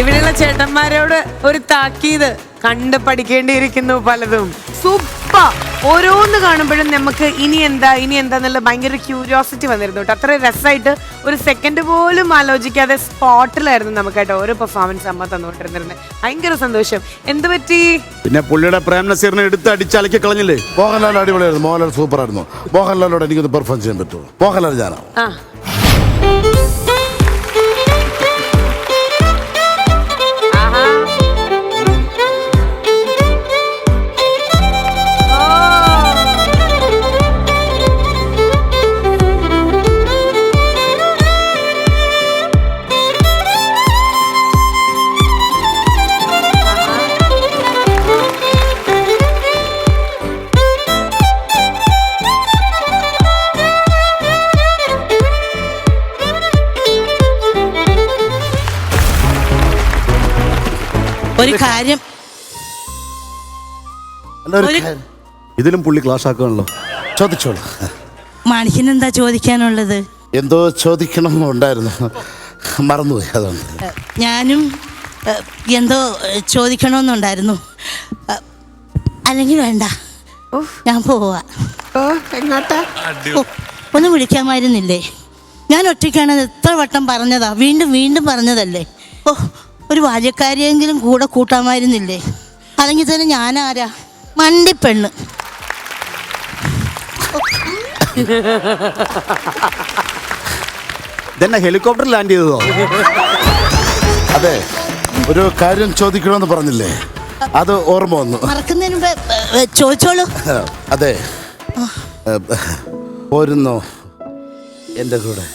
ഇവിടെയുള്ള ചേട്ടന്മാരോട് ഒരു താക്കീത്, കണ്ട് പഠിക്കേണ്ടിയിരിക്കുന്നു പലതും. സൂപ്പർ. ഓരോന്ന് കാണുമ്പോഴും നമുക്ക് ഇനി എന്താന്നുള്ള ഭയങ്കര ക്യൂരിയോസിറ്റി വന്നിരുന്നു കേട്ടോ. അത്ര രസമായിട്ട് ഒരു സെക്കൻഡ് പോലും ആലോചിക്കാതെ സ്പോട്ടിലായിരുന്നു നമുക്ക് കേട്ടോ ഓരോ പെർഫോമൻസ് അമ്മ തന്നുകൊണ്ടിരുന്നിരുന്നത്. ഭയങ്കര സന്തോഷം. എന്ത് പറ്റി? പിന്നെ പുള്ളിയുടെ പ്രേം നസീറിനെ എടുത്ത് അടിച്ചലക്കി കളഞ്ഞില്ലേ? മോഹൻലാൽ അടിപൊളിയായിരുന്നു. മോഹൻലാൽ സൂപ്പർ ആയിരുന്നു. മോഹൻലാലിനോട് എനിക്കൊന്ന് പെർഫോം ചെയ്യാൻ പറ്റുമോ? മോഹൻലാൽ ഞാനാണ്. ഒരു കാര്യം ഇതിലും പുള്ളി ക്ലാസ് ആക്കുകയാണല്ലോ. ചോദിച്ചോളൂ. മാണിക്കിന് എന്താ ചോദിക്കാനുള്ളത്? എന്തോ ചോദിക്കണമെന്നുണ്ടായിരുന്നു, മറന്നുപോയി. അതുകൊണ്ട് ഞാനും എന്തോ ചോദിക്കണമെന്നുണ്ടായിരുന്നു. അല്ലെങ്കിൽ വേണ്ട, ഞാൻ പോവാ. ഒന്ന് വിളിക്കാമായിരുന്നില്ലേ? ഞാൻ ഒറ്റയ്ക്കാണെന്ന് എത്ര വട്ടം പറഞ്ഞതാ, വീണ്ടും വീണ്ടും പറഞ്ഞതല്ലേ. ഒരു ബാല്യക്കാരിയെങ്കിലും കൂടെ കൂട്ടാമായിരുന്നില്ലേ? അല്ലെങ്കിൽ തന്നെ ഞാനാരാ? മണ്ടിപ്പെണ്ണ്. ഇതെന്നെ ഹെലികോപ്റ്റർ ലാൻഡ് ചെയ്തതോ? അതെ, ഒരു കാര്യം ചോദിക്കണമെന്ന് പറഞ്ഞില്ലേ, അത് ഓർമ്മ വന്നു. മറക്കുന്നതിന് മുമ്പ് ചോദിച്ചോളൂ. അതെ, പോരുന്നോ എൻ്റെ കൂടെ?